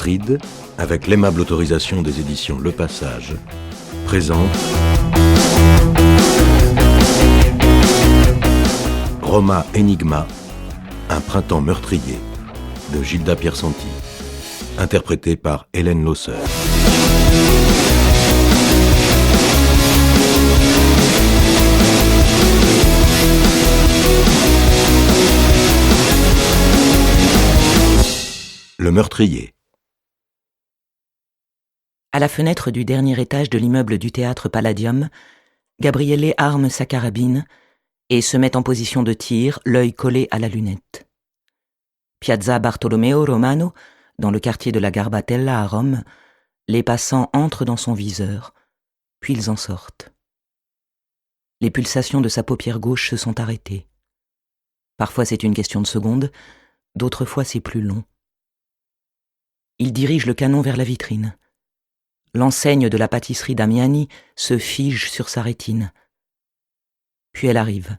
Astrid, avec l'aimable autorisation des éditions Le Passage, présente Roma Enigma, un printemps meurtrier, de Gilda Piersanti, interprété par Hélène Loser. Le meurtrier. À la fenêtre du dernier étage de l'immeuble du théâtre Palladium, Gabriele arme sa carabine et se met en position de tir, l'œil collé à la lunette. Piazza Bartolomeo Romano, dans le quartier de la Garbatella à Rome, les passants entrent dans son viseur, puis ils en sortent. Les pulsations de sa paupière gauche se sont arrêtées. Parfois c'est une question de secondes, d'autres fois c'est plus long. Il dirige le canon vers la vitrine. L'enseigne de la pâtisserie Damiani se fige sur sa rétine. Puis elle arrive.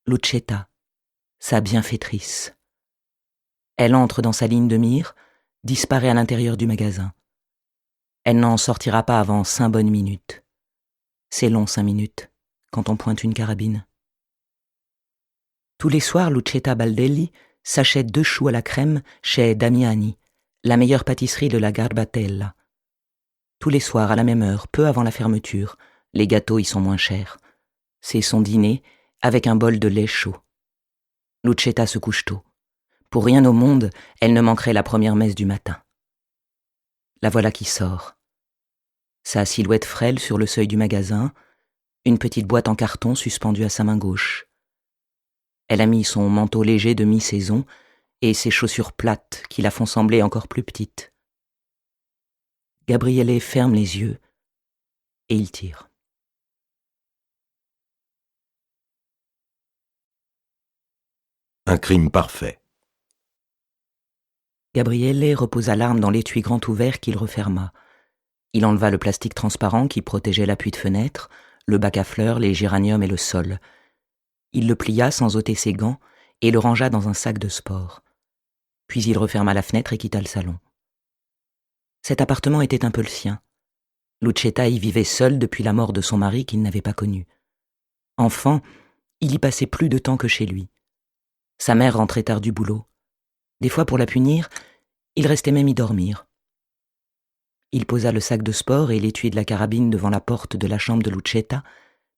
Lucetta, sa bienfaitrice. Elle entre dans sa ligne de mire, disparaît à l'intérieur du magasin. Elle n'en sortira pas avant 5 bonnes minutes. C'est long 5 minutes, quand on pointe une carabine. Tous les soirs, Lucetta Baldelli s'achète 2 choux à la crème chez Damiani, la meilleure pâtisserie de la Garbatella. Tous les soirs, à la même heure, peu avant la fermeture, les gâteaux y sont moins chers. C'est son dîner, avec un bol de lait chaud. Lucetta se couche tôt. Pour rien au monde, elle ne manquerait la première messe du matin. La voilà qui sort. Sa silhouette frêle sur le seuil du magasin, une petite boîte en carton suspendue à sa main gauche. Elle a mis son manteau léger de mi-saison et ses chaussures plates qui la font sembler encore plus petite. Gabriele ferme les yeux et il tire. Un crime parfait. Gabriele reposa l'arme dans l'étui grand ouvert qu'il referma. Il enleva le plastique transparent qui protégeait l'appui de fenêtre, le bac à fleurs, les géraniums et le sol. Il le plia sans ôter ses gants et le rangea dans un sac de sport. Puis il referma la fenêtre et quitta le salon. Cet appartement était un peu le sien. Lucetta y vivait seule depuis la mort de son mari qu'il n'avait pas connu. Enfant, il y passait plus de temps que chez lui. Sa mère rentrait tard du boulot. Des fois, pour la punir, il restait même y dormir. Il posa le sac de sport et l'étui de la carabine devant la porte de la chambre de Lucetta,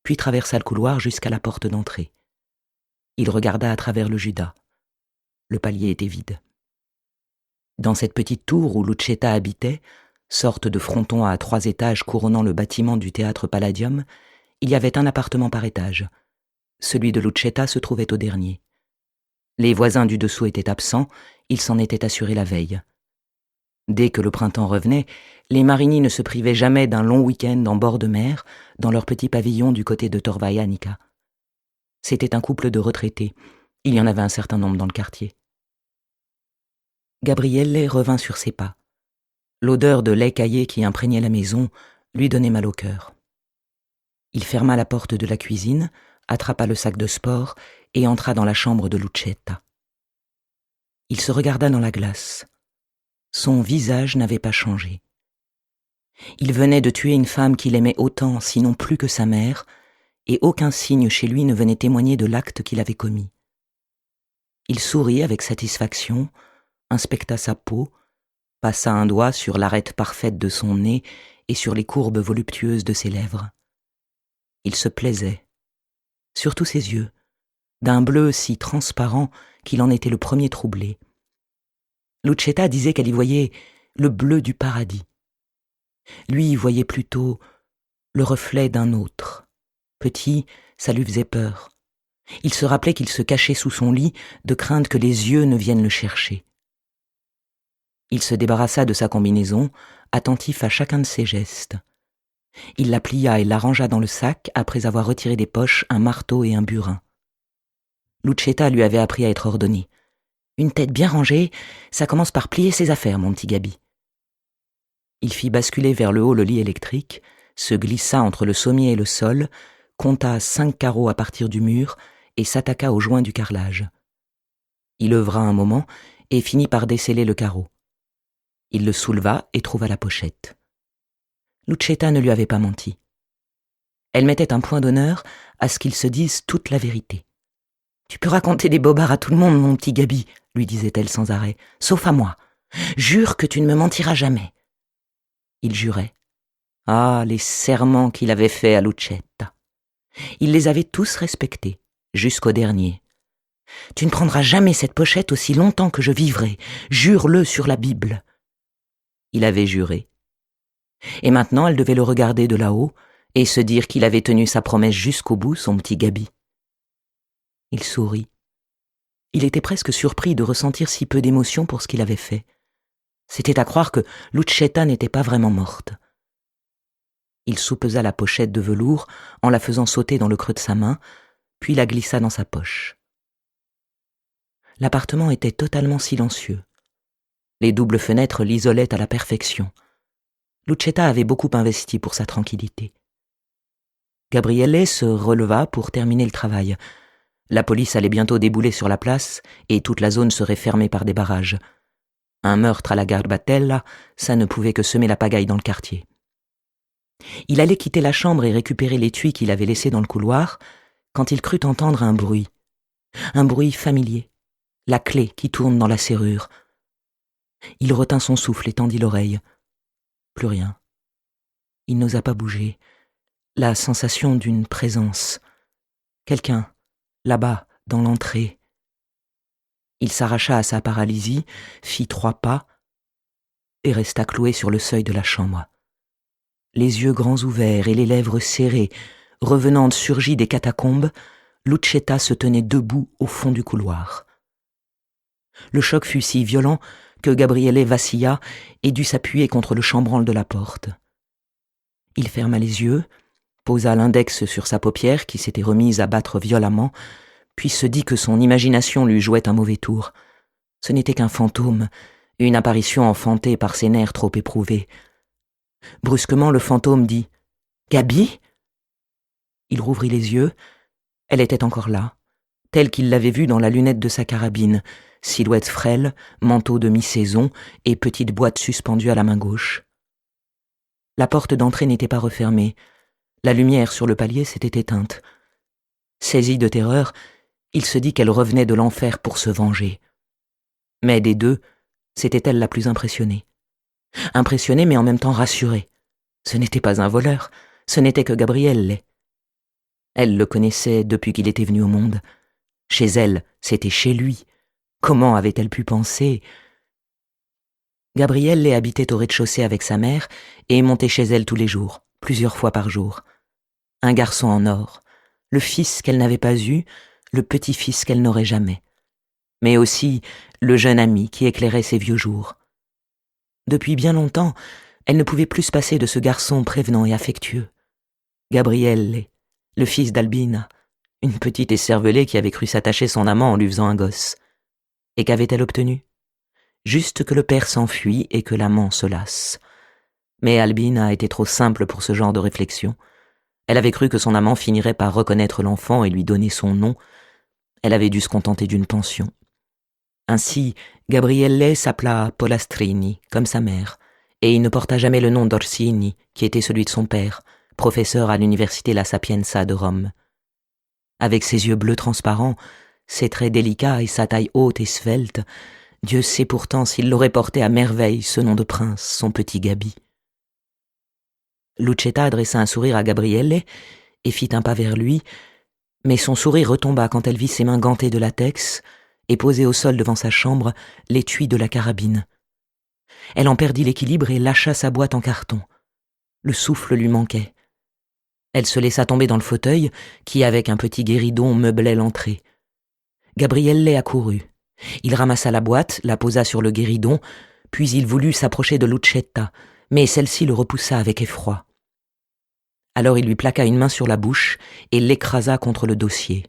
puis traversa le couloir jusqu'à la porte d'entrée. Il regarda à travers le judas. Le palier était vide. Dans cette petite tour où Lucetta habitait, sorte de fronton à 3 étages couronnant le bâtiment du théâtre Palladium, il y avait un appartement par étage. Celui de Lucetta se trouvait au dernier. Les voisins du dessous étaient absents, ils s'en étaient assurés la veille. Dès que le printemps revenait, les Marini ne se privaient jamais d'un long week-end en bord de mer, dans leur petit pavillon du côté de Torvaianica. C'était un couple de retraités. Il y en avait un certain nombre dans le quartier. Gabriele revint sur ses pas. L'odeur de lait caillé qui imprégnait la maison lui donnait mal au cœur. Il ferma la porte de la cuisine, attrapa le sac de sport et entra dans la chambre de Lucetta. Il se regarda dans la glace. Son visage n'avait pas changé. Il venait de tuer une femme qu'il aimait autant, sinon plus que sa mère, et aucun signe chez lui ne venait témoigner de l'acte qu'il avait commis. Il sourit avec satisfaction, inspecta sa peau, passa un doigt sur l'arête parfaite de son nez et sur les courbes voluptueuses de ses lèvres. Il se plaisait, surtout ses yeux, d'un bleu si transparent qu'il en était le premier troublé. Lucetta disait qu'elle y voyait le bleu du paradis. Lui y voyait plutôt le reflet d'un autre. Petit, ça lui faisait peur. Il se rappelait qu'il se cachait sous son lit de crainte que les yeux ne viennent le chercher. Il se débarrassa de sa combinaison, attentif à chacun de ses gestes. Il la plia et l'arrangea dans le sac après avoir retiré des poches un marteau et un burin. Lucetta lui avait appris à être ordonnée. Une tête bien rangée, ça commence par plier ses affaires, mon petit Gabi. Il fit basculer vers le haut le lit électrique, se glissa entre le sommier et le sol, compta 5 carreaux à partir du mur et s'attaqua au joint du carrelage. Il œuvra un moment et finit par desceller le carreau. Il le souleva et trouva la pochette. Lucetta ne lui avait pas menti. Elle mettait un point d'honneur à ce qu'il se dise toute la vérité. « Tu peux raconter des bobards à tout le monde, mon petit Gabi, lui disait-elle sans arrêt, sauf à moi. Jure que tu ne me mentiras jamais. » Il jurait. Ah, les serments qu'il avait faits à Lucetta. Il les avait tous respectés, jusqu'au dernier. « Tu ne prendras jamais cette pochette aussi longtemps que je vivrai. Jure-le sur la Bible. » Il avait juré. Et maintenant, elle devait le regarder de là-haut et se dire qu'il avait tenu sa promesse jusqu'au bout, son petit Gabi. Il sourit. Il était presque surpris de ressentir si peu d'émotion pour ce qu'il avait fait. C'était à croire que Lucetta n'était pas vraiment morte. Il soupesa la pochette de velours en la faisant sauter dans le creux de sa main, puis la glissa dans sa poche. L'appartement était totalement silencieux. Les doubles fenêtres l'isolaient à la perfection. Lucetta avait beaucoup investi pour sa tranquillité. Gabriele se releva pour terminer le travail. La police allait bientôt débouler sur la place et toute la zone serait fermée par des barrages. Un meurtre à la Garbatella, ça ne pouvait que semer la pagaille dans le quartier. Il allait quitter la chambre et récupérer l'étui qu'il avait laissé dans le couloir quand il crut entendre un bruit familier, la clé qui tourne dans la serrure. Il retint son souffle et tendit l'oreille. Plus rien. Il n'osa pas bouger. La sensation d'une présence. Quelqu'un, là-bas, dans l'entrée. Il s'arracha à sa paralysie, fit 3 pas et resta cloué sur le seuil de la chambre. Les yeux grands ouverts et les lèvres serrées, revenante surgie des catacombes, Lucetta se tenait debout au fond du couloir. Le choc fut si violent que Gabriele vacilla et dut s'appuyer contre le chambranle de la porte. Il ferma les yeux, posa l'index sur sa paupière qui s'était remise à battre violemment, puis se dit que son imagination lui jouait un mauvais tour. Ce n'était qu'un fantôme, une apparition enfantée par ses nerfs trop éprouvés. Brusquement, le fantôme dit « Gabi ?» Il rouvrit les yeux. Elle était encore là, telle qu'il l'avait vue dans la lunette de sa carabine, silhouette frêle, manteau de mi-saison et petite boîte suspendue à la main gauche. La porte d'entrée n'était pas refermée. La lumière sur le palier s'était éteinte. Saisi de terreur, il se dit qu'elle revenait de l'enfer pour se venger. Mais des deux, c'était elle la plus impressionnée. Impressionnée mais en même temps rassurée. Ce n'était pas un voleur, ce n'était que Gabriele. Elle le connaissait depuis qu'il était venu au monde. Chez elle, c'était chez lui. Comment avait-elle pu penser? Gabriele habitait au rez-de-chaussée avec sa mère et montait chez elle tous les jours, plusieurs fois par jour. Un garçon en or, le fils qu'elle n'avait pas eu, le petit-fils qu'elle n'aurait jamais. Mais aussi le jeune ami qui éclairait ses vieux jours. Depuis bien longtemps, elle ne pouvait plus se passer de ce garçon prévenant et affectueux. Gabriele, le fils d'Albina, une petite écervelée qui avait cru s'attacher son amant en lui faisant un gosse. Et qu'avait-elle obtenu? Juste que le père s'enfuit et que l'amant se lasse. Mais Albina était trop simple pour ce genre de réflexion. Elle avait cru que son amant finirait par reconnaître l'enfant et lui donner son nom. Elle avait dû se contenter d'une pension. Ainsi, Gabriele s'appela Polastrini, comme sa mère, et il ne porta jamais le nom d'Orsini, qui était celui de son père, professeur à l'université La Sapienza de Rome. Avec ses yeux bleus transparents, ses traits délicats et sa taille haute et svelte, Dieu sait pourtant s'il l'aurait porté à merveille, ce nom de prince, son petit Gabi. Lucetta adressa un sourire à Gabriele et fit un pas vers lui, mais son sourire retomba quand elle vit ses mains gantées de latex et poser au sol devant sa chambre l'étui de la carabine. Elle en perdit l'équilibre et lâcha sa boîte en carton. Le souffle lui manquait. Elle se laissa tomber dans le fauteuil qui, avec un petit guéridon, meublait l'entrée. Gabriele accourut. Il ramassa la boîte, la posa sur le guéridon, puis il voulut s'approcher de Lucetta, mais celle-ci le repoussa avec effroi. Alors il lui plaqua une main sur la bouche et l'écrasa contre le dossier.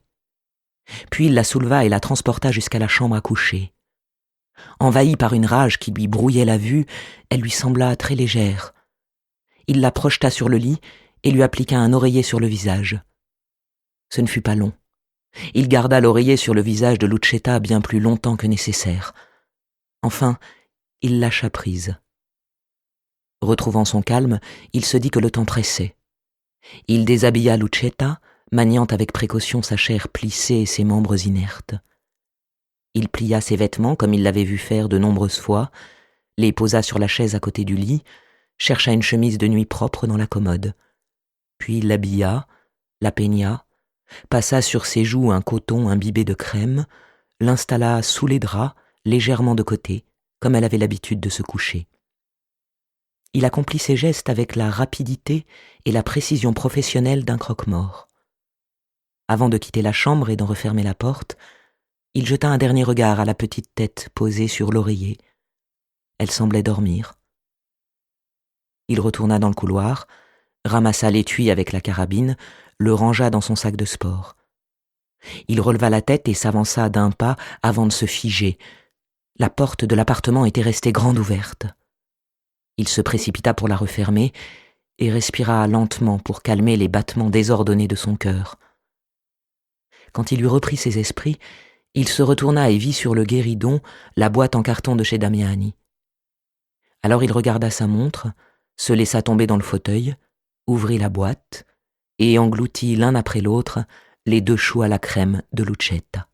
Puis il la souleva et la transporta jusqu'à la chambre à coucher. Envahie par une rage qui lui brouillait la vue, elle lui sembla très légère. Il la projeta sur le lit et lui appliqua un oreiller sur le visage. Ce ne fut pas long. Il garda l'oreiller sur le visage de Lucetta bien plus longtemps que nécessaire. Enfin, il lâcha prise. retrouvant son calme, il se dit que le temps pressait. Il déshabilla Lucetta, maniant avec précaution sa chair plissée et ses membres inertes. Il plia ses vêtements comme il l'avait vu faire de nombreuses fois, les posa sur la chaise à côté du lit, chercha une chemise de nuit propre dans la commode. Puis l'habilla, la peigna, passa sur ses joues un coton imbibé de crème, l'installa sous les draps, légèrement de côté, comme elle avait l'habitude de se coucher. Il accomplit ses gestes avec la rapidité et la précision professionnelle d'un croque-mort. Avant de quitter la chambre et d'en refermer la porte, il jeta un dernier regard à la petite tête posée sur l'oreiller. Elle semblait dormir. Il retourna dans le couloir, ramassa l'étui avec la carabine, le rangea dans son sac de sport. Il releva la tête et s'avança d'un pas avant de se figer. La porte de l'appartement était restée grande ouverte. Il se précipita pour la refermer et respira lentement pour calmer les battements désordonnés de son cœur. Quand il eut repris ses esprits, il se retourna et vit sur le guéridon la boîte en carton de chez Damiani. Alors il regarda sa montre, se laissa tomber dans le fauteuil, ouvrit la boîte et engloutit l'un après l'autre les 2 choux à la crème de Lucetta.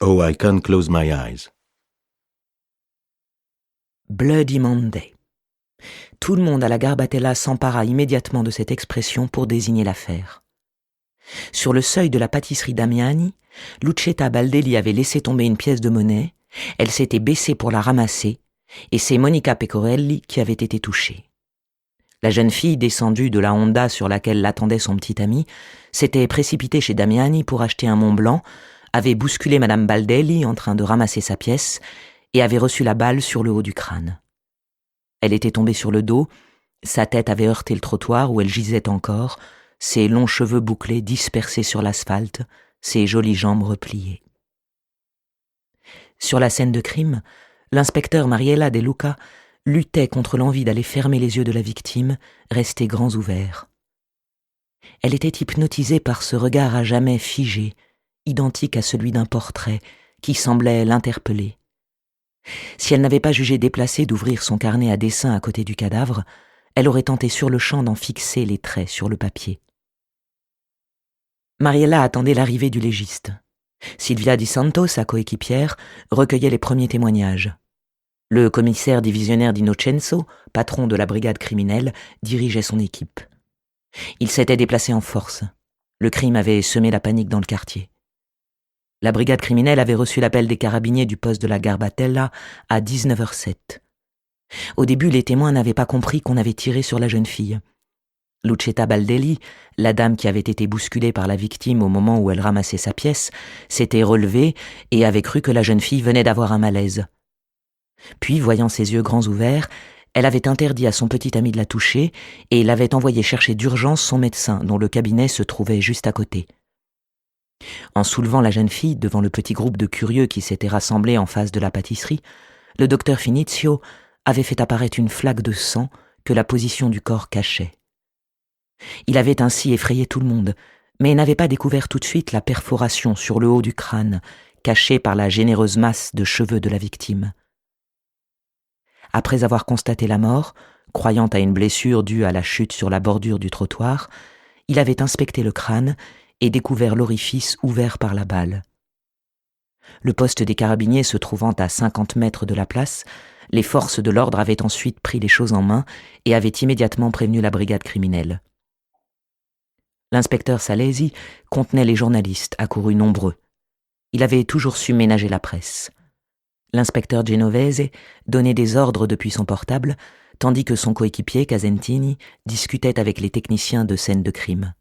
Oh, I Can't Close My Eyes. Bloody Monday. Tout le monde à la Garbatella s'empara immédiatement de cette expression pour désigner l'affaire. Sur le seuil de la pâtisserie Damiani, Lucetta Baldelli avait laissé tomber une pièce de monnaie, elle s'était baissée pour la ramasser, et c'est Monica Pecorelli qui avait été touchée. La jeune fille, descendue de la Honda sur laquelle l'attendait son petit ami, s'était précipitée chez Damiani pour acheter un Mont Blanc, avait bousculé Madame Baldelli en train de ramasser sa pièce et avait reçu la balle sur le haut du crâne. Elle était tombée sur le dos, sa tête avait heurté le trottoir où elle gisait encore, ses longs cheveux bouclés dispersés sur l'asphalte, ses jolies jambes repliées. Sur la scène de crime, l'inspecteur Mariella De Luca luttait contre l'envie d'aller fermer les yeux de la victime, restés grands ouverts. Elle était hypnotisée par ce regard à jamais figé, identique à celui d'un portrait, qui semblait l'interpeller. Si elle n'avait pas jugé déplacé d'ouvrir son carnet à dessin à côté du cadavre, elle aurait tenté sur le champ d'en fixer les traits sur le papier. Mariella attendait l'arrivée du légiste. Silvia Di Santo, sa coéquipière, recueillait les premiers témoignages. Le commissaire divisionnaire d'Innocenzo, patron de la brigade criminelle, dirigeait son équipe. Il s'était déplacé en force. Le crime avait semé la panique dans le quartier. La brigade criminelle avait reçu l'appel des carabiniers du poste de la Garbatella à 19h07. Au début, les témoins n'avaient pas compris qu'on avait tiré sur la jeune fille. Lucetta Baldelli, la dame qui avait été bousculée par la victime au moment où elle ramassait sa pièce, s'était relevée et avait cru que la jeune fille venait d'avoir un malaise. Puis, voyant ses yeux grands ouverts, elle avait interdit à son petit ami de la toucher et l'avait envoyé chercher d'urgence son médecin, dont le cabinet se trouvait juste à côté. En soulevant la jeune fille devant le petit groupe de curieux qui s'était rassemblé en face de la pâtisserie, le docteur Finizio avait fait apparaître une flaque de sang que la position du corps cachait. Il avait ainsi effrayé tout le monde, mais n'avait pas découvert tout de suite la perforation sur le haut du crâne, cachée par la généreuse masse de cheveux de la victime. Après avoir constaté la mort, croyant à une blessure due à la chute sur la bordure du trottoir, il avait inspecté le crâne et découvert l'orifice ouvert par la balle. Le poste des carabiniers se trouvant à 50 mètres de la place, les forces de l'ordre avaient ensuite pris les choses en main et avaient immédiatement prévenu la brigade criminelle. L'inspecteur Salesi contenait les journalistes, accourus nombreux. Il avait toujours su ménager la presse. L'inspecteur Genovese donnait des ordres depuis son portable, tandis que son coéquipier, Casentini, discutait avec les techniciens de scène de crime.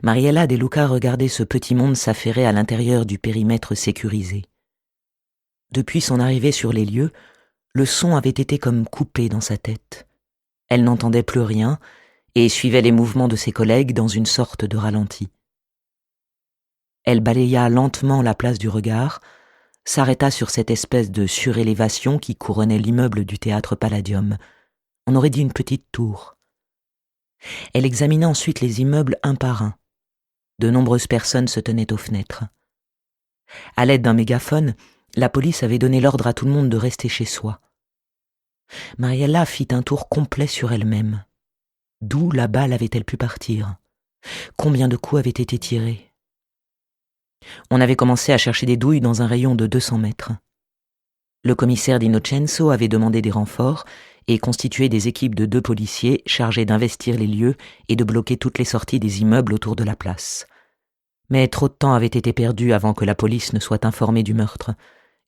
Mariella De Luca regardait ce petit monde s'affairer à l'intérieur du périmètre sécurisé. Depuis son arrivée sur les lieux, le son avait été comme coupé dans sa tête. Elle n'entendait plus rien et suivait les mouvements de ses collègues dans une sorte de ralenti. Elle balaya lentement la place du regard, s'arrêta sur cette espèce de surélévation qui couronnait l'immeuble du théâtre Palladium. On aurait dit une petite tour. Elle examina ensuite les immeubles un par un. De nombreuses personnes se tenaient aux fenêtres. À l'aide d'un mégaphone, la police avait donné l'ordre à tout le monde de rester chez soi. Mariella fit un tour complet sur elle-même. D'où la balle avait-elle pu partir? Combien de coups avaient été tirés? On avait commencé à chercher des douilles dans un rayon de 200 mètres. Le commissaire d'Innocenzo avait demandé des renforts et constitué des équipes de 2 policiers chargés d'investir les lieux et de bloquer toutes les sorties des immeubles autour de la place. Mais trop de temps avait été perdu avant que la police ne soit informée du meurtre,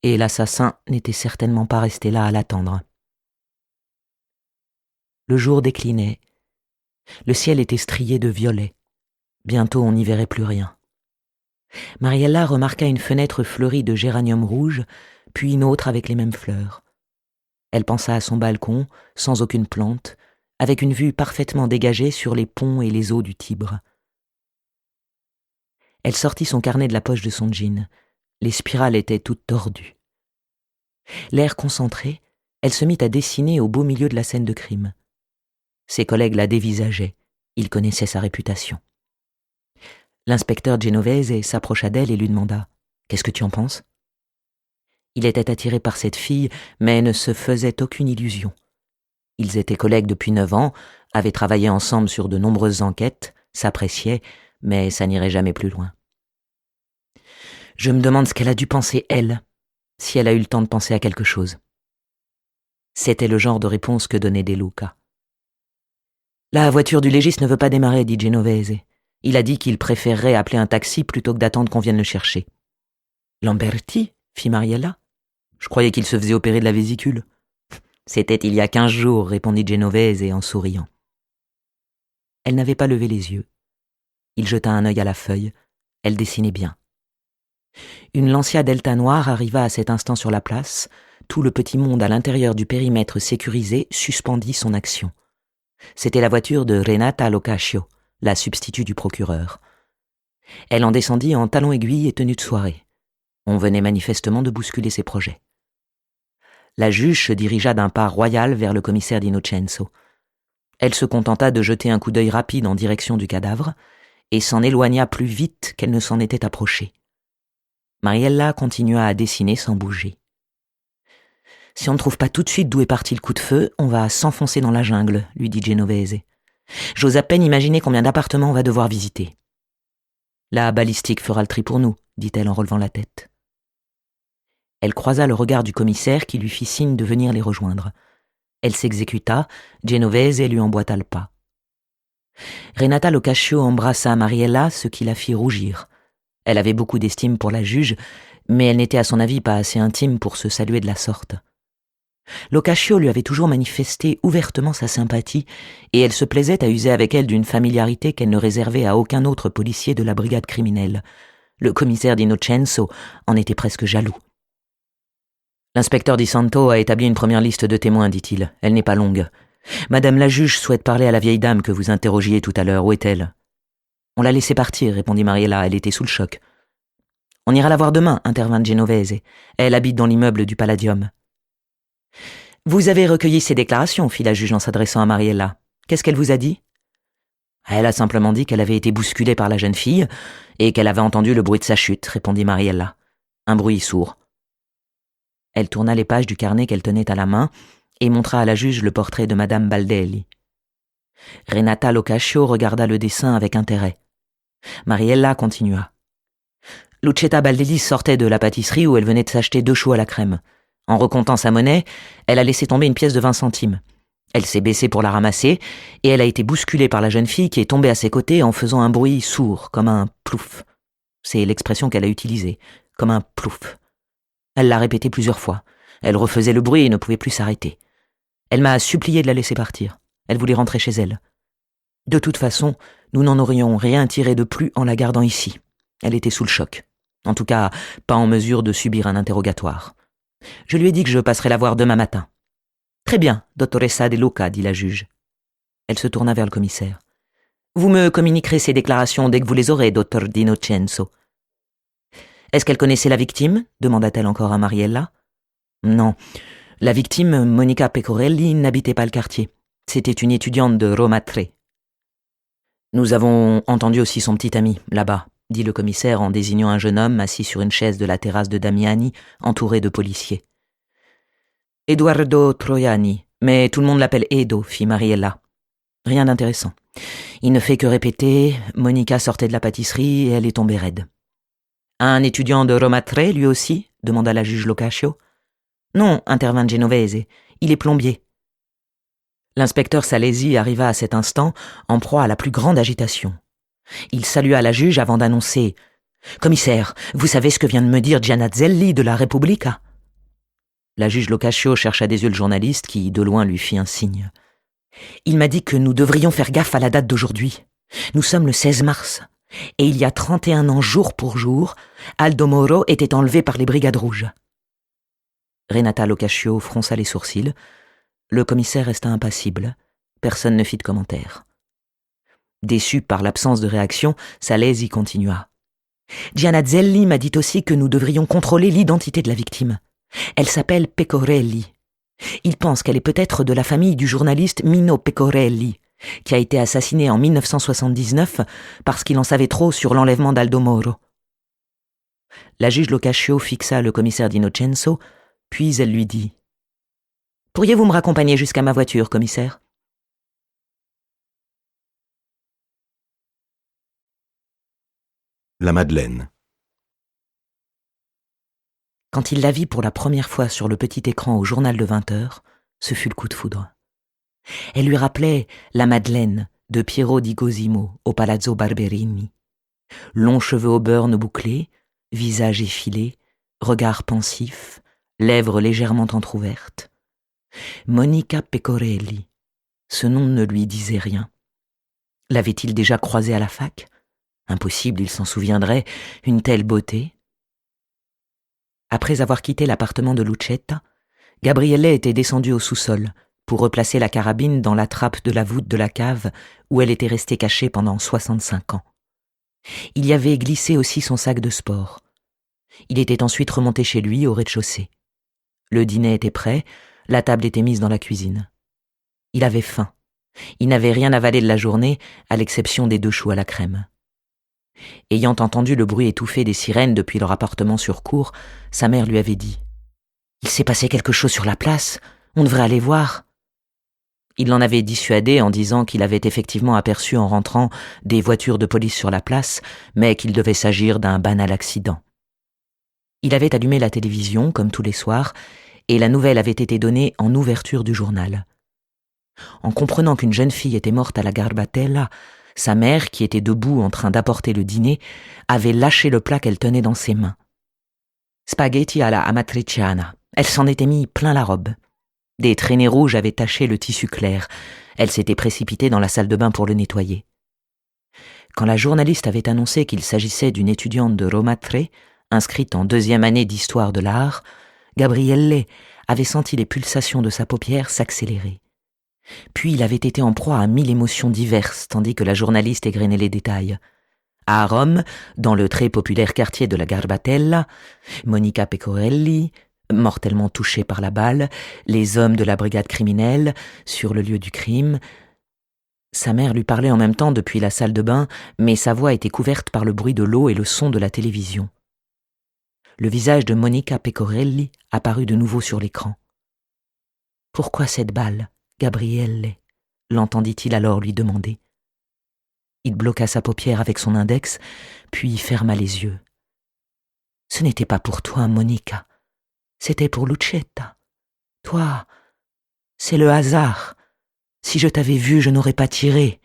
et l'assassin n'était certainement pas resté là à l'attendre. Le jour déclinait. Le ciel était strié de violet. Bientôt on n'y verrait plus rien. Mariella remarqua une fenêtre fleurie de géraniums rouges, puis une autre avec les mêmes fleurs. Elle pensa à son balcon, sans aucune plante, avec une vue parfaitement dégagée sur les ponts et les eaux du Tibre. Elle sortit son carnet de la poche de son jean. Les spirales étaient toutes tordues. L'air concentré, elle se mit à dessiner au beau milieu de la scène de crime. Ses collègues la dévisageaient. Ils connaissaient sa réputation. L'inspecteur Genovese s'approcha d'elle et lui demanda « Qu'est-ce que tu en penses ?» Il était attiré par cette fille, mais ne se faisait aucune illusion. Ils étaient collègues depuis 9 ans, avaient travaillé ensemble sur de nombreuses enquêtes, s'appréciaient, mais ça n'irait jamais plus loin. Je me demande ce qu'elle a dû penser, elle, si elle a eu le temps de penser à quelque chose. C'était le genre de réponse que donnait De Luca. La voiture du légiste ne veut pas démarrer, dit Genovese. Il a dit qu'il préférerait appeler un taxi plutôt que d'attendre qu'on vienne le chercher. Lamberti, fit Mariella. Je croyais qu'il se faisait opérer de la vésicule. C'était il y a 15 jours, répondit Genovese en souriant. Elle n'avait pas levé les yeux. Il jeta un œil à la feuille. Elle dessinait bien. Une Lancia Delta noire arriva à cet instant sur la place. Tout le petit monde à l'intérieur du périmètre sécurisé suspendit son action. C'était la voiture de Renata Locascio, la substitut du procureur. Elle en descendit en talons aiguilles et tenue de soirée. On venait manifestement de bousculer ses projets. La juge se dirigea d'un pas royal vers le commissaire d'Innocenzo. Elle se contenta de jeter un coup d'œil rapide en direction du cadavre et s'en éloigna plus vite qu'elle ne s'en était approchée. Mariella continua à dessiner sans bouger. « Si on ne trouve pas tout de suite d'où est parti le coup de feu, on va s'enfoncer dans la jungle, lui dit Genovese. J'ose à peine imaginer combien d'appartements on va devoir visiter. La balistique fera le tri pour nous, dit-elle en relevant la tête. Elle croisa le regard du commissaire qui lui fit signe de venir les rejoindre. Elle s'exécuta, Genovese lui emboîta le pas. Renata Locascio embrassa Mariella, ce qui la fit rougir. Elle avait beaucoup d'estime pour la juge, mais elle n'était à son avis pas assez intime pour se saluer de la sorte. Locascio lui avait toujours manifesté ouvertement sa sympathie, et elle se plaisait à user avec elle d'une familiarité qu'elle ne réservait à aucun autre policier de la brigade criminelle. Le commissaire d'Innocenzo en était presque jaloux. L'inspecteur Di Santo a établi une première liste de témoins, dit-il. Elle n'est pas longue. Madame la juge souhaite parler à la vieille dame que vous interrogiez tout à l'heure. Où est-elle ? On l'a laissée partir, répondit Mariella. Elle était sous le choc. On ira la voir demain, intervint Genovese. Elle habite dans l'immeuble du Palladium. Vous avez recueilli ses déclarations, fit la juge en s'adressant à Mariella. Qu'est-ce qu'elle vous a dit ? Elle a simplement dit qu'elle avait été bousculée par la jeune fille et qu'elle avait entendu le bruit de sa chute, répondit Mariella. Un bruit sourd. Elle tourna les pages du carnet qu'elle tenait à la main et montra à la juge le portrait de Madame Baldelli. Renata Locascio regarda le dessin avec intérêt. Mariella continua. Lucetta Baldelli sortait de la pâtisserie où elle venait de s'acheter 2 choux à la crème. En recomptant sa monnaie, elle a laissé tomber une pièce de 20 centimes. Elle s'est baissée pour la ramasser et elle a été bousculée par la jeune fille qui est tombée à ses côtés en faisant un bruit sourd, comme un plouf. C'est l'expression qu'elle a utilisée, comme un plouf. Elle l'a répété plusieurs fois. Elle refaisait le bruit et ne pouvait plus s'arrêter. Elle m'a supplié de la laisser partir. Elle voulait rentrer chez elle. De toute façon, nous n'en aurions rien tiré de plus en la gardant ici. Elle était sous le choc. En tout cas, pas en mesure de subir un interrogatoire. Je lui ai dit que je passerais la voir demain matin. Très bien, dottoressa De Luca, dit la juge. Elle se tourna vers le commissaire. Vous me communiquerez ces déclarations dès que vous les aurez, dottor d'Innocenzo. Est-ce qu'elle connaissait la victime ? Demanda-t-elle encore à Mariella. Non. La victime, Monica Pecorelli, n'habitait pas le quartier. C'était une étudiante de Roma 3. Nous avons entendu aussi son petit ami, là-bas. dit le commissaire en désignant un jeune homme assis sur une chaise de la terrasse de Damiani, entouré de policiers. Eduardo Troiani, mais tout le monde l'appelle Edo, fit Mariella. Rien d'intéressant. Il ne fait que répéter, Monica sortait de la pâtisserie et elle est tombée raide. Un étudiant de Roma Tre, lui aussi demanda la juge Locascio. Non, intervint Genovese, il est plombier. L'inspecteur Salesi arriva à cet instant en proie à la plus grande agitation. Il salua la juge avant d'annoncer « Commissaire, vous savez ce que vient de me dire Gianazzelli de la Repubblica ?» La juge Locascio chercha des yeux le journaliste qui, de loin, lui fit un signe. « Il m'a dit que nous devrions faire gaffe à la date d'aujourd'hui. Nous sommes le 16 mars. Et il y a 31 ans, jour pour jour, Aldo Moro était enlevé par les Brigades Rouges. » Renata Locascio fronça les sourcils. Le commissaire resta impassible. Personne ne fit de commentaire. Déçu par l'absence de réaction, Salesi continua. « Gianazzelli m'a dit aussi que nous devrions contrôler l'identité de la victime. Elle s'appelle Pecorelli. Il pense qu'elle est peut-être de la famille du journaliste Mino Pecorelli, qui a été assassiné en 1979 parce qu'il en savait trop sur l'enlèvement d'Aldo Moro. » La juge Locascio fixa le commissaire d'Innocenzo, puis elle lui dit « Pourriez-vous me raccompagner jusqu'à ma voiture, commissaire ?» La Madeleine. Quand il la vit pour la première fois sur le petit écran au journal de 20 heures, ce fut le coup de foudre. Elle lui rappelait La Madeleine de Piero di Cosimo au Palazzo Barberini. Longs cheveux au beurre bouclés, visage effilé, regard pensif, lèvres légèrement entr'ouvertes. Monica Pecorelli. Ce nom ne lui disait rien. L'avait-il déjà croisée à la fac ? Impossible, il s'en souviendrait, une telle beauté. Après avoir quitté l'appartement de Lucetta, Gabriele était descendue au sous-sol pour replacer la carabine dans la trappe de la voûte de la cave où elle était restée cachée pendant 65 ans. Il y avait glissé aussi son sac de sport. Il était ensuite remonté chez lui au rez-de-chaussée. Le dîner était prêt, la table était mise dans la cuisine. Il avait faim. Il n'avait rien avalé de la journée, à l'exception des 2 choux à la crème. Ayant entendu le bruit étouffé des sirènes depuis leur appartement sur cour, sa mère lui avait dit « Il s'est passé quelque chose sur la place, on devrait aller voir. » Il l'en avait dissuadé en disant qu'il avait effectivement aperçu en rentrant des voitures de police sur la place, mais qu'il devait s'agir d'un banal accident. Il avait allumé la télévision, comme tous les soirs, et la nouvelle avait été donnée en ouverture du journal. En comprenant qu'une jeune fille était morte à la Garbatella, sa mère, qui était debout en train d'apporter le dîner, avait lâché le plat qu'elle tenait dans ses mains. Spaghetti alla amatriciana. Elle s'en était mis plein la robe. Des traînées rouges avaient taché le tissu clair. Elle s'était précipitée dans la salle de bain pour le nettoyer. Quand la journaliste avait annoncé qu'il s'agissait d'une étudiante de Roma Tre, inscrite en 2e année d'histoire de l'art, Gabriele avait senti les pulsations de sa paupière s'accélérer. Puis il avait été en proie à 1000 émotions diverses, tandis que la journaliste égrenait les détails. À Rome, dans le très populaire quartier de la Garbatella, Monica Pecorelli, mortellement touchée par la balle, les hommes de la brigade criminelle, sur le lieu du crime. Sa mère lui parlait en même temps depuis la salle de bain, mais sa voix était couverte par le bruit de l'eau et le son de la télévision. Le visage de Monica Pecorelli apparut de nouveau sur l'écran. « Pourquoi cette balle ? Gabriele, l'entendit-il alors lui demander. Il bloqua sa paupière avec son index, puis ferma les yeux. Ce n'était pas pour toi, Monica. C'était pour Lucetta. Toi, c'est le hasard. Si je t'avais vu, je n'aurais pas tiré.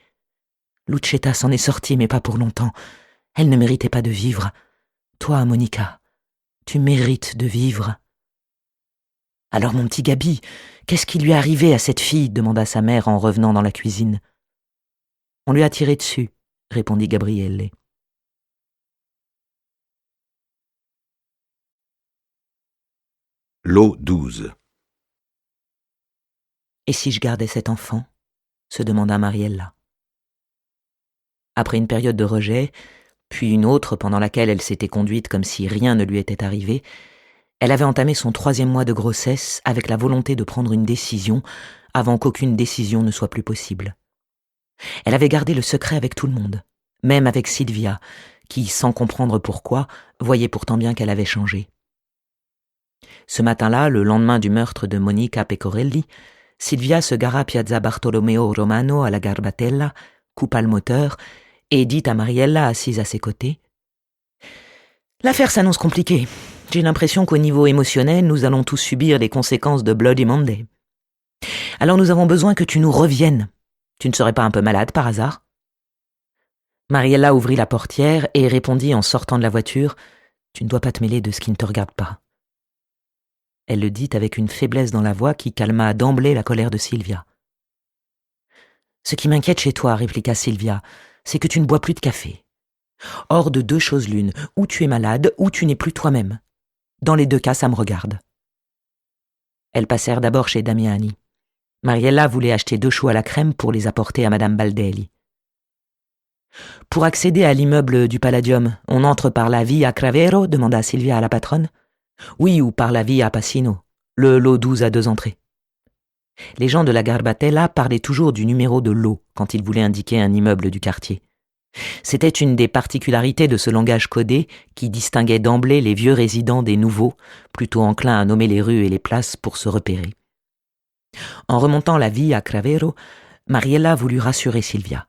Lucetta s'en est sortie, mais pas pour longtemps. Elle ne méritait pas de vivre. Toi, Monica, tu mérites de vivre. Alors mon petit Gabi, qu'est-ce qui lui est arrivé à cette fille ? Demanda sa mère en revenant dans la cuisine. On lui a tiré dessus, répondit Gabriele. Lot 12. Et si je gardais cet enfant ? Se demanda Mariella. Après une période de rejet, puis une autre pendant laquelle elle s'était conduite comme si rien ne lui était arrivé, elle avait entamé son 3e mois de grossesse avec la volonté de prendre une décision avant qu'aucune décision ne soit plus possible. Elle avait gardé le secret avec tout le monde, même avec Silvia, qui, sans comprendre pourquoi, voyait pourtant bien qu'elle avait changé. Ce matin-là, le lendemain du meurtre de Monica Pecorelli, Silvia se gara à Piazza Bartolomeo Romano à la Garbatella, coupa le moteur et dit à Mariella, assise à ses côtés: « L'affaire s'annonce compliquée. J'ai l'impression qu'au niveau émotionnel, nous allons tous subir les conséquences de Bloody Monday. Alors nous avons besoin que tu nous reviennes. Tu ne serais pas un peu malade par hasard ?» Mariella ouvrit la portière et répondit en sortant de la voiture: « Tu ne dois pas te mêler de ce qui ne te regarde pas. » Elle le dit avec une faiblesse dans la voix qui calma d'emblée la colère de Silvia. « Ce qui m'inquiète chez toi, répliqua Silvia, c'est que tu ne bois plus de café. Or de deux choses l'une, ou tu es malade, ou tu n'es plus toi-même. Dans les deux cas, ça me regarde. » Elles passèrent d'abord chez Damiani. Mariella voulait acheter 2 choux à la crème pour les apporter à Madame Baldelli. « Pour accéder à l'immeuble du Palladium, on entre par la Via Cravero ?» demanda Silvia à la patronne. « Oui, ou par la Via Passino, le lot 12 à 2 entrées. » Les gens de la Garbatella parlaient toujours du numéro de lot quand ils voulaient indiquer un immeuble du quartier. C'était une des particularités de ce langage codé qui distinguait d'emblée les vieux résidents des nouveaux, plutôt enclins à nommer les rues et les places pour se repérer. En remontant la Via Cravero, Mariella voulut rassurer Silvia.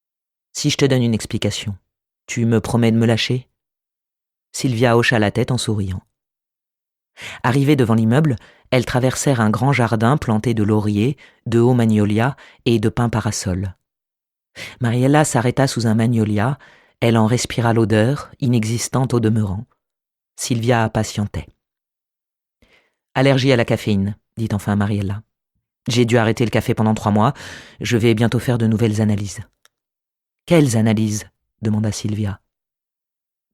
« Si je te donne une explication, tu me promets de me lâcher ?» Silvia hocha la tête en souriant. Arrivées devant l'immeuble, elles traversèrent un grand jardin planté de lauriers, de hauts magnolias et de pins parasols. Mariella s'arrêta sous un magnolia, elle en respira l'odeur, inexistante au demeurant. Silvia patientait. « Allergie à la caféine, » dit enfin Mariella. « J'ai dû arrêter le café pendant 3 mois, je vais bientôt faire de nouvelles analyses. » « Quelles analyses ?» demanda Silvia.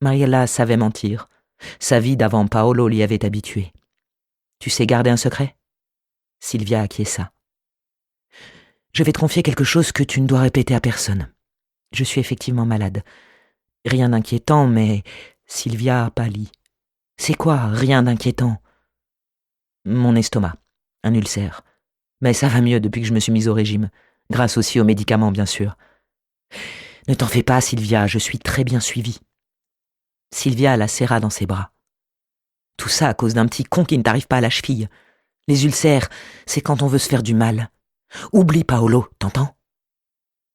Mariella savait mentir. Sa vie d'avant Paolo l'y avait habituée. « Tu sais garder un secret ?» Silvia acquiesça. « Je vais te confier quelque chose que tu ne dois répéter à personne. Je suis effectivement malade. Rien d'inquiétant, mais... » Silvia pâlit. « C'est quoi, rien d'inquiétant ?»« Mon estomac, un ulcère. Mais ça va mieux depuis que je me suis mise au régime. Grâce aussi aux médicaments, bien sûr. » « Ne t'en fais pas, Silvia, je suis très bien suivie. » Silvia la serra dans ses bras. « Tout ça à cause d'un petit con qui ne t'arrive pas à la cheville. Les ulcères, c'est quand on veut se faire du mal. Oublie Paolo, t'entends ?»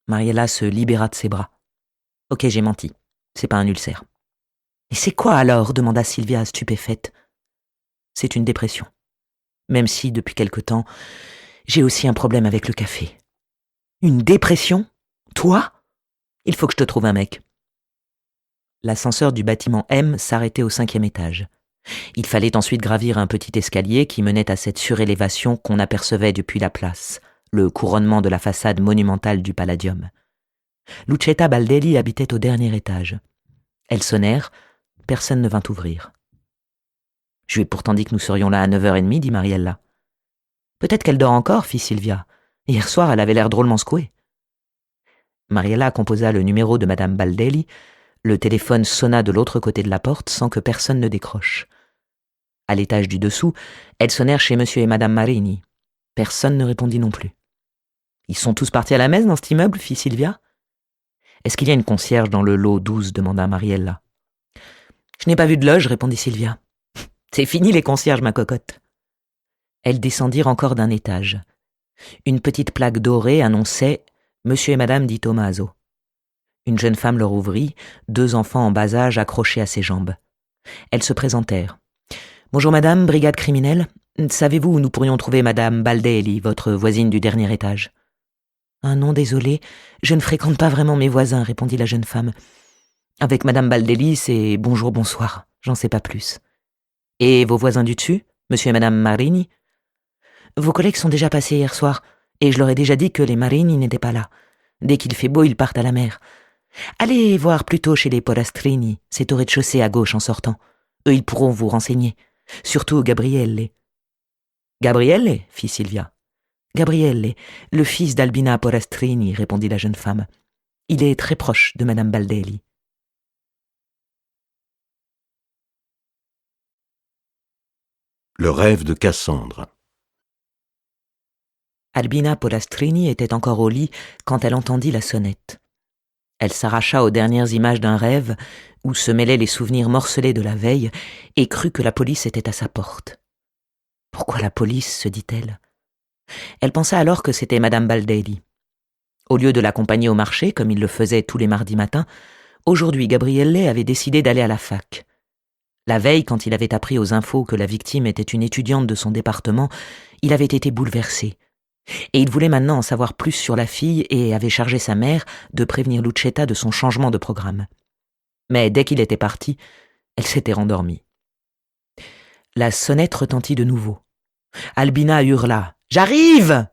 Mariella se libéra de ses bras. « Ok, j'ai menti. C'est pas un ulcère. »« Et c'est quoi alors ?» demanda Silvia stupéfaite. « C'est une dépression. Même si, depuis quelque temps, j'ai aussi un problème avec le café. »« Une dépression ? Toi ? Il faut que je te trouve un mec. » L'ascenseur du bâtiment M s'arrêtait au 5e étage. Il fallait ensuite gravir un petit escalier qui menait à cette surélévation qu'on apercevait depuis la place, le couronnement de la façade monumentale du Palladium. Lucetta Baldelli habitait au dernier étage. Elles sonnèrent, personne ne vint ouvrir. « Je lui ai pourtant dit que nous serions là à 9h30, dit Mariella. »« Peut-être qu'elle dort encore, fit Silvia. Hier soir, elle avait l'air drôlement secouée. » Mariella composa le numéro de Madame Baldelli. Le téléphone sonna de l'autre côté de la porte sans que personne ne décroche. À l'étage du dessous, elles sonnèrent chez Monsieur et Madame Marini. Personne ne répondit non plus. « Ils sont tous partis à la messe dans cet immeuble ?» fit Silvia. « Est-ce qu'il y a une concierge dans le lot 12 ?» demanda Mariella. « Je n'ai pas vu de loge » répondit Silvia. « C'est fini les concierges, ma cocotte. » Elles descendirent encore d'un étage. Une petite plaque dorée annonçait « Monsieur et Madame Di Tommaso ». Une jeune femme leur ouvrit, 2 enfants en bas âge accrochés à ses jambes. Elles se présentèrent. « Bonjour madame, brigade criminelle. Savez-vous où nous pourrions trouver madame Baldelli, votre voisine du dernier étage ?»« Ah non, désolé, je ne fréquente pas vraiment mes voisins, » répondit la jeune femme. « Avec madame Baldelli, c'est bonjour, bonsoir, j'en sais pas plus. »« Et vos voisins du dessus, monsieur et madame Marini ?»« Vos collègues sont déjà passés hier soir, et je leur ai déjà dit que les Marini n'étaient pas là. Dès qu'il fait beau, ils partent à la mer. Allez voir plutôt chez les Polastrini, c'est au rez-de-chaussée à gauche en sortant. Eux, ils pourront vous renseigner. Surtout Gabriele. »« Gabriele ?» fit Silvia. « Gabriele, le fils d'Albina Polastrini, » répondit la jeune femme. « Il est très proche de madame Baldelli. » Le rêve de Cassandre. Albina Polastrini était encore au lit quand elle entendit la sonnette. Elle s'arracha aux dernières images d'un rêve où se mêlaient les souvenirs morcelés de la veille et crut que la police était à sa porte. Pourquoi la police, se dit-elle? Elle pensa alors que c'était Madame Baldelli. Au lieu de l'accompagner au marché, comme il le faisait tous les mardis matins, aujourd'hui Gabriele avait décidé d'aller à la fac. La veille, quand il avait appris aux infos que la victime était une étudiante de son département, il avait été bouleversé. Et il voulait maintenant en savoir plus sur la fille et avait chargé sa mère de prévenir Lucetta de son changement de programme. Mais dès qu'il était parti, elle s'était rendormie. La sonnette retentit de nouveau. Albina hurla « J'arrive !»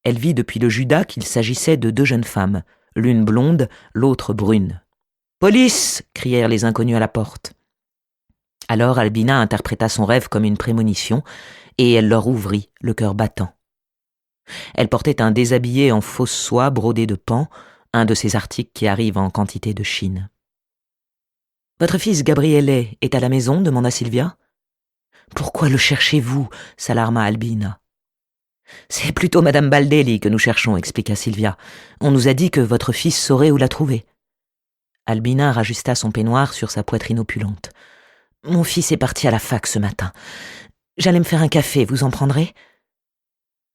Elle vit depuis le Judas qu'il s'agissait de 2 jeunes femmes, l'une blonde, l'autre brune. « Police !» crièrent les inconnus à la porte. Alors Albina interpréta son rêve comme une prémonition et elle leur ouvrit, le cœur battant. Elle portait un déshabillé en fausse soie brodé de pan, un de ces articles qui arrivent en quantité de Chine. « Votre fils Gabriele est à la maison ?» demanda Silvia. « Pourquoi le cherchez-vous » s'alarma Albina. « C'est plutôt Madame Baldelli que nous cherchons » expliqua Silvia. « On nous a dit que votre fils saurait où la trouver. » Albina rajusta son peignoir sur sa poitrine opulente. « Mon fils est parti à la fac ce matin. J'allais me faire un café, vous en prendrez ?»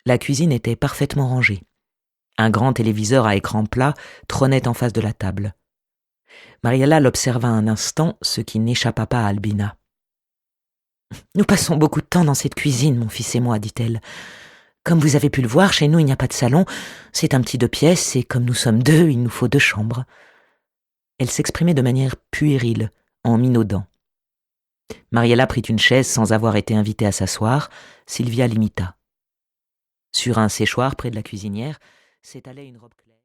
La cuisine était parfaitement rangée. Un grand téléviseur à écran plat trônait en face de la table. Mariella l'observa un instant, ce qui n'échappa pas à Albina. « Nous passons beaucoup de temps dans cette cuisine, mon fils et moi, dit-elle. Comme vous avez pu le voir, chez nous il n'y a pas de salon, c'est un petit 2 pièces et comme nous sommes 2, il nous faut 2 chambres. » Elle s'exprimait de manière puérile, en minaudant. Mariella prit une chaise sans avoir été invitée à s'asseoir, Silvia l'imita. Sur un séchoir près de la cuisinière s'étalait une robe claire.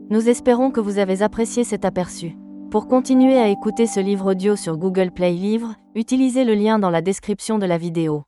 Nous espérons que vous avez apprécié cet aperçu. Pour continuer à écouter ce livre audio sur Google Play Livres, utilisez le lien dans la description de la vidéo.